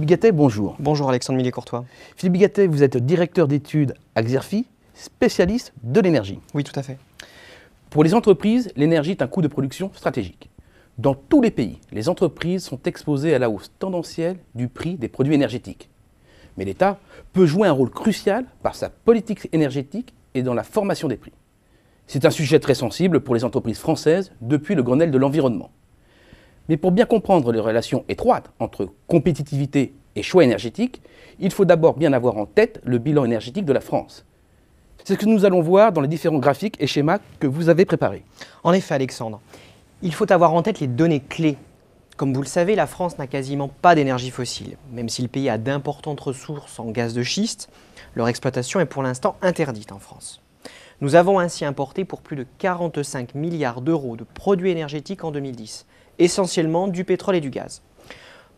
Bigattet, bonjour. Bonjour Alexandre Millet-Courtois. Philippe Bigattet, vous êtes directeur d'études à Xerfi, spécialiste de l'énergie. Oui, tout à fait. Pour les entreprises, l'énergie est un coût de production stratégique. Dans tous les pays, les entreprises sont exposées à la hausse tendancielle du prix des produits énergétiques. Mais l'État peut jouer un rôle crucial par sa politique énergétique et dans la formation des prix. C'est un sujet très sensible pour les entreprises françaises depuis le Grenelle de l'environnement. Mais pour bien comprendre les relations étroites entre compétitivité et choix énergétique, il faut d'abord bien avoir en tête le bilan énergétique de la France. C'est ce que nous allons voir dans les différents graphiques et schémas que vous avez préparés. En effet, Alexandre, il faut avoir en tête les données clés. Comme vous le savez, la France n'a quasiment pas d'énergie fossile. Même si le pays a d'importantes ressources en gaz de schiste, leur exploitation est pour l'instant interdite en France. Nous avons ainsi importé pour plus de 45 milliards d'euros de produits énergétiques en 2010, essentiellement du pétrole et du gaz.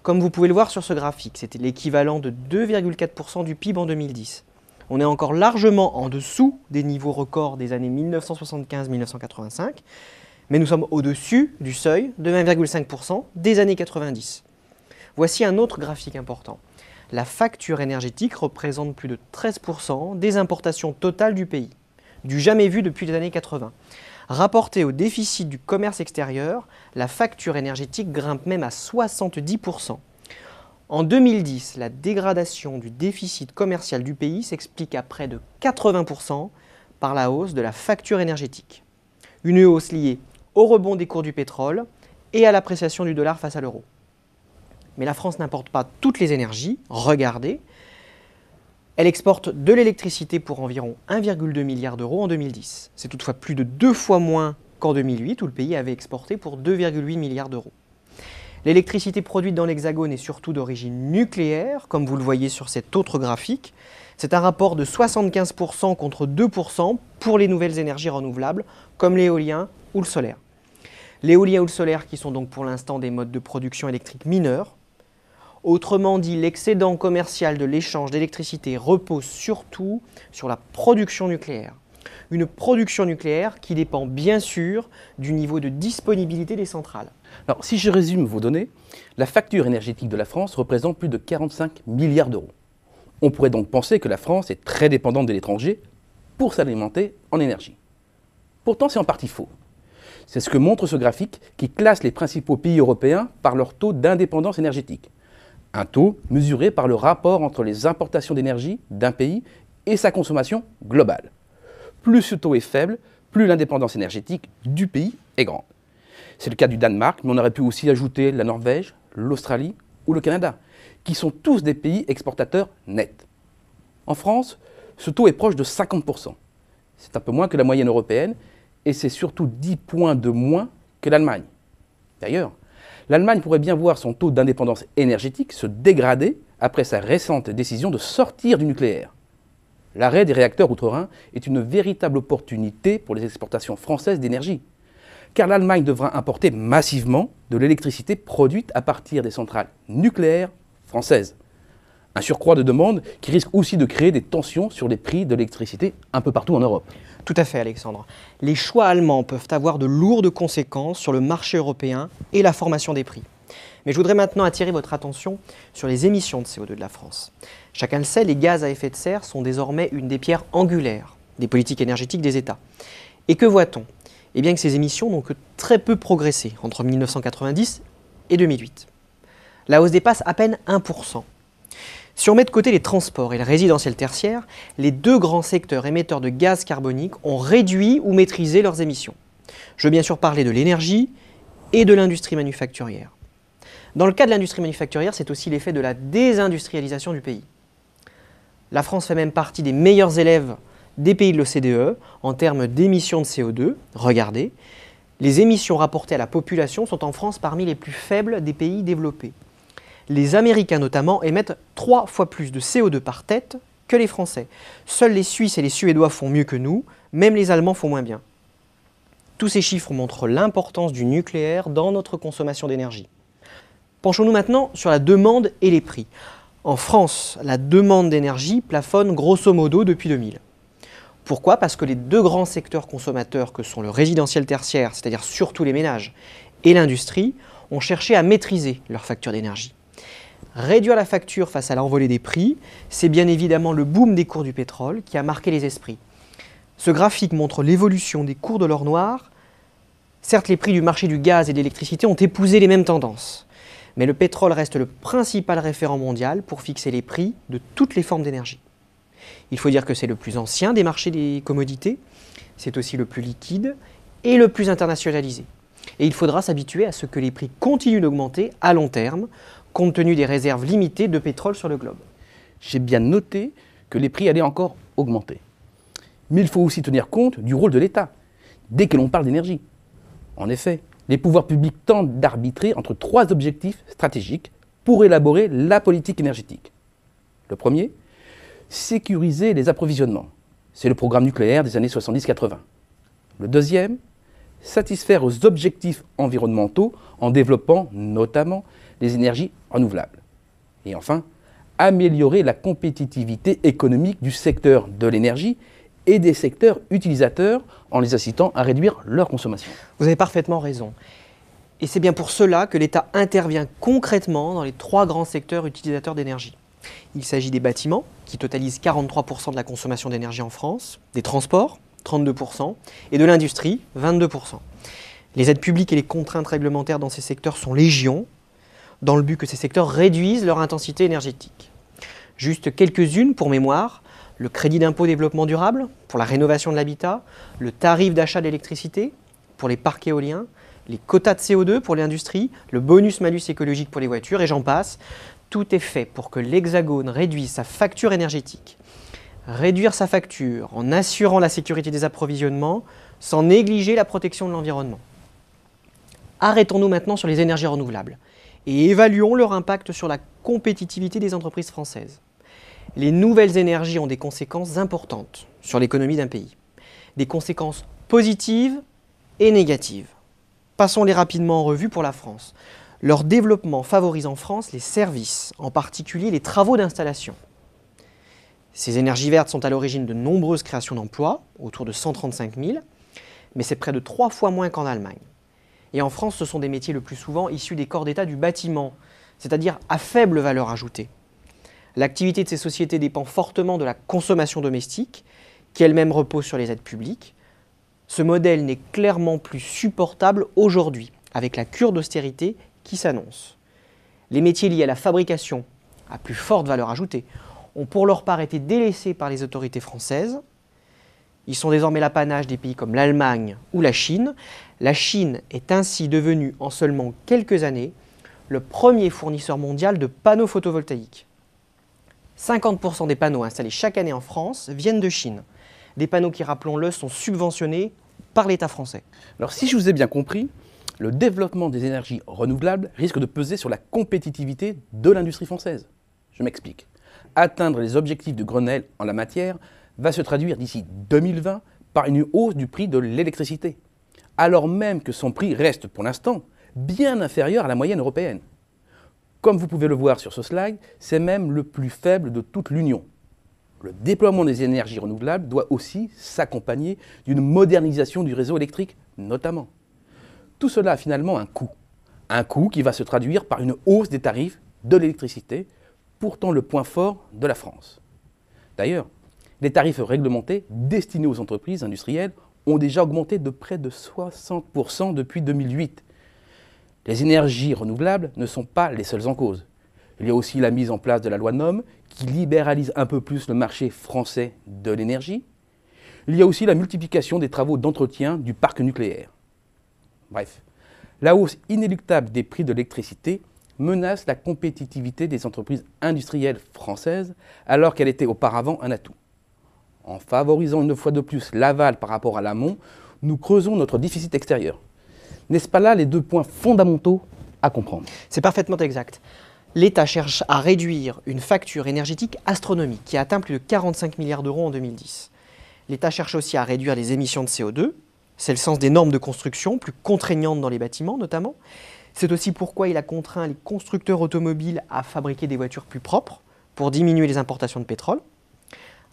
Comme vous pouvez le voir sur ce graphique, c'était l'équivalent de 2,4% du PIB en 2010. On est encore largement en dessous des niveaux records des années 1975-1985, mais nous sommes au-dessus du seuil de 1,5% des années 90. Voici un autre graphique important. La facture énergétique représente plus de 13% des importations totales du pays, du jamais vu depuis les années 80. Rapportée au déficit du commerce extérieur, la facture énergétique grimpe même à 70%. En 2010, la dégradation du déficit commercial du pays s'explique à près de 80% par la hausse de la facture énergétique. Une hausse liée au rebond des cours du pétrole et à l'appréciation du dollar face à l'euro. Mais la France n'importe pas toutes les énergies, regardez. Elle exporte de l'électricité pour environ 1,2 milliard d'euros en 2010. C'est toutefois plus de 2 fois moins qu'en 2008 où le pays avait exporté pour 2,8 milliards d'euros. L'électricité produite dans l'Hexagone est surtout d'origine nucléaire, comme vous le voyez sur cet autre graphique. C'est un rapport de 75% contre 2% pour les nouvelles énergies renouvelables, comme l'éolien ou le solaire. L'éolien ou le solaire qui sont donc pour l'instant des modes de production électrique mineurs. Autrement dit, l'excédent commercial de l'échange d'électricité repose surtout sur la production nucléaire. Une production nucléaire qui dépend bien sûr du niveau de disponibilité des centrales. Alors, si je résume vos données, la facture énergétique de la France représente plus de 45 milliards d'euros. On pourrait donc penser que la France est très dépendante de l'étranger pour s'alimenter en énergie. Pourtant, c'est en partie faux. C'est ce que montre ce graphique qui classe les principaux pays européens par leur taux d'indépendance énergétique. Un taux mesuré par le rapport entre les importations d'énergie d'un pays et sa consommation globale. Plus ce taux est faible, plus l'indépendance énergétique du pays est grande. C'est le cas du Danemark, mais on aurait pu aussi ajouter la Norvège, l'Australie ou le Canada, qui sont tous des pays exportateurs nets. En France, ce taux est proche de 50%. C'est un peu moins que la moyenne européenne et c'est surtout 10 points de moins que l'Allemagne. D'ailleurs, l'Allemagne pourrait bien voir son taux d'indépendance énergétique se dégrader après sa récente décision de sortir du nucléaire. L'arrêt des réacteurs outre-Rhin est une véritable opportunité pour les exportations françaises d'énergie, car l'Allemagne devra importer massivement de l'électricité produite à partir des centrales nucléaires françaises. Un surcroît de demande qui risque aussi de créer des tensions sur les prix de l'électricité un peu partout en Europe. Tout à fait, Alexandre. Les choix allemands peuvent avoir de lourdes conséquences sur le marché européen et la formation des prix. Mais je voudrais maintenant attirer votre attention sur les émissions de CO2 de la France. Chacun le sait, les gaz à effet de serre sont désormais une des pierres angulaires des politiques énergétiques des États. Et que voit-on? Eh bien que ces émissions n'ont que très peu progressé entre 1990 et 2008. La hausse dépasse à peine 1%. Si on met de côté les transports et le résidentiel tertiaire, les deux grands secteurs émetteurs de gaz carbonique ont réduit ou maîtrisé leurs émissions. Je veux bien sûr parler de l'énergie et de l'industrie manufacturière. Dans le cas de l'industrie manufacturière, c'est aussi l'effet de la désindustrialisation du pays. La France fait même partie des meilleurs élèves des pays de l'OCDE en termes d'émissions de CO2. Regardez, les émissions rapportées à la population sont en France parmi les plus faibles des pays développés. Les Américains notamment émettent 3 fois plus de CO2 par tête que les Français. Seuls les Suisses et les Suédois font mieux que nous, même les Allemands font moins bien. Tous ces chiffres montrent l'importance du nucléaire dans notre consommation d'énergie. Penchons-nous maintenant sur la demande et les prix. En France, la demande d'énergie plafonne grosso modo depuis 2000. Pourquoi? Parce que les deux grands secteurs consommateurs que sont le résidentiel tertiaire, c'est-à-dire surtout les ménages, et l'industrie, ont cherché à maîtriser leur facture d'énergie. Réduire la facture face à l'envolée des prix, c'est bien évidemment le boom des cours du pétrole qui a marqué les esprits. Ce graphique montre l'évolution des cours de l'or noir. Certes, les prix du marché du gaz et de l'électricité ont épousé les mêmes tendances, mais le pétrole reste le principal référent mondial pour fixer les prix de toutes les formes d'énergie. Il faut dire que c'est le plus ancien des marchés des commodités, c'est aussi le plus liquide et le plus internationalisé. Et il faudra s'habituer à ce que les prix continuent d'augmenter à long terme, compte tenu des réserves limitées de pétrole sur le globe. J'ai bien noté que les prix allaient encore augmenter. Mais il faut aussi tenir compte du rôle de l'État, dès que l'on parle d'énergie. En effet, les pouvoirs publics tentent d'arbitrer entre 3 objectifs stratégiques pour élaborer la politique énergétique. Le premier, sécuriser les approvisionnements. C'est le programme nucléaire des années 70-80. Le deuxième, satisfaire aux objectifs environnementaux en développant notamment les énergies renouvelables. Et enfin, améliorer la compétitivité économique du secteur de l'énergie et des secteurs utilisateurs en les incitant à réduire leur consommation. Vous avez parfaitement raison. Et c'est bien pour cela que l'État intervient concrètement dans les 3 grands secteurs utilisateurs d'énergie. Il s'agit des bâtiments, qui totalisent 43% de la consommation d'énergie en France, des transports, 32%, et de l'industrie, 22%. Les aides publiques et les contraintes réglementaires dans ces secteurs sont légion, dans le but que ces secteurs réduisent leur intensité énergétique. Juste quelques-unes pour mémoire: le crédit d'impôt développement durable pour la rénovation de l'habitat, le tarif d'achat d'électricité pour les parcs éoliens, les quotas de CO2 pour l'industrie, le bonus-malus écologique pour les voitures, et j'en passe. Tout est fait pour que l'Hexagone réduise sa facture énergétique. Réduire sa facture en assurant la sécurité des approvisionnements sans négliger la protection de l'environnement. Arrêtons-nous maintenant sur les énergies renouvelables et évaluons leur impact sur la compétitivité des entreprises françaises. Les nouvelles énergies ont des conséquences importantes sur l'économie d'un pays. Des conséquences positives et négatives. Passons-les rapidement en revue pour la France. Leur développement favorise en France les services, en particulier les travaux d'installation. Ces énergies vertes sont à l'origine de nombreuses créations d'emplois, autour de 135 000, mais c'est près de 3 fois moins qu'en Allemagne. Et en France, ce sont des métiers le plus souvent issus des corps d'État du bâtiment, c'est-à-dire à faible valeur ajoutée. L'activité de ces sociétés dépend fortement de la consommation domestique, qui elle-même repose sur les aides publiques. Ce modèle n'est clairement plus supportable aujourd'hui, avec la cure d'austérité qui s'annonce. Les métiers liés à la fabrication, à plus forte valeur ajoutée, ont pour leur part été délaissés par les autorités françaises. Ils sont désormais l'apanage des pays comme l'Allemagne ou la Chine. La Chine est ainsi devenue en seulement quelques années le premier fournisseur mondial de panneaux photovoltaïques. 50% des panneaux installés chaque année en France viennent de Chine. Des panneaux qui, rappelons-le, sont subventionnés par l'État français. Alors si je vous ai bien compris, le développement des énergies renouvelables risque de peser sur la compétitivité de l'industrie française. Je m'explique. Atteindre les objectifs de Grenelle en la matière va se traduire d'ici 2020 par une hausse du prix de l'électricité, alors même que son prix reste pour l'instant bien inférieur à la moyenne européenne. Comme vous pouvez le voir sur ce slide, c'est même le plus faible de toute l'Union. Le déploiement des énergies renouvelables doit aussi s'accompagner d'une modernisation du réseau électrique notamment. Tout cela a finalement un coût qui va se traduire par une hausse des tarifs de l'électricité, pourtant le point fort de la France. D'ailleurs, les tarifs réglementés destinés aux entreprises industrielles ont déjà augmenté de près de 60% depuis 2008. Les énergies renouvelables ne sont pas les seules en cause. Il y a aussi la mise en place de la loi NOM qui libéralise un peu plus le marché français de l'énergie. Il y a aussi la multiplication des travaux d'entretien du parc nucléaire. Bref, la hausse inéluctable des prix de l'électricité menace la compétitivité des entreprises industrielles françaises alors qu'elle était auparavant un atout. En favorisant une fois de plus l'aval par rapport à l'amont, nous creusons notre déficit extérieur. N'est-ce pas là les 2 points fondamentaux à comprendre? C'est parfaitement exact. L'État cherche à réduire une facture énergétique astronomique qui a atteint plus de 45 milliards d'euros en 2010. L'État cherche aussi à réduire les émissions de CO2. C'est le sens des normes de construction, plus contraignantes dans les bâtiments notamment. C'est aussi pourquoi il a contraint les constructeurs automobiles à fabriquer des voitures plus propres pour diminuer les importations de pétrole.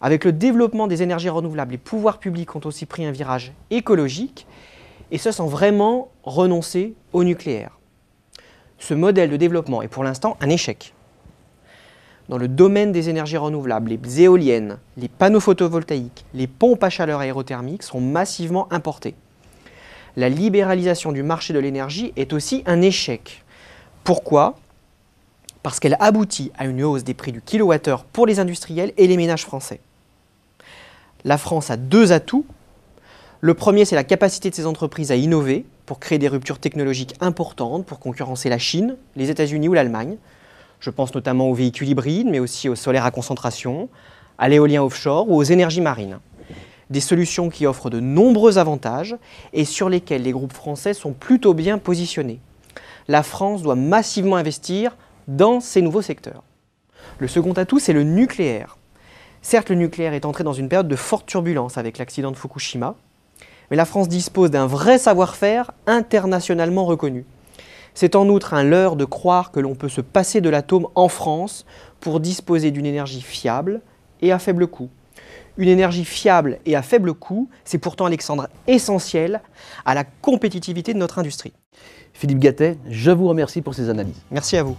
Avec le développement des énergies renouvelables, les pouvoirs publics ont aussi pris un virage écologique, et ce sans vraiment renoncer au nucléaire. Ce modèle de développement est pour l'instant un échec. dans le domaine des énergies renouvelables, les éoliennes, les panneaux photovoltaïques, les pompes à chaleur aérothermique sont massivement importées. La libéralisation du marché de l'énergie est aussi un échec. Pourquoi ? Parce qu'elle aboutit à une hausse des prix du kilowattheure pour les industriels et les ménages français. La France a deux atouts. Le premier, c'est la capacité de ses entreprises à innover pour créer des ruptures technologiques importantes pour concurrencer la Chine, les États-Unis ou l'Allemagne. Je pense notamment aux véhicules hybrides, mais aussi au solaire à concentration, à l'éolien offshore ou aux énergies marines. Des solutions qui offrent de nombreux avantages et sur lesquelles les groupes français sont plutôt bien positionnés. La France doit massivement investir dans ces nouveaux secteurs. Le second atout, c'est le nucléaire. Certes, le nucléaire est entré dans une période de forte turbulence avec l'accident de Fukushima, mais la France dispose d'un vrai savoir-faire internationalement reconnu. C'est en outre un leurre de croire que l'on peut se passer de l'atome en France pour disposer d'une énergie fiable et à faible coût. Une énergie fiable et à faible coût, c'est pourtant, Alexandre, essentiel à la compétitivité de notre industrie. Philippe Gattet, je vous remercie pour ces analyses. Merci à vous.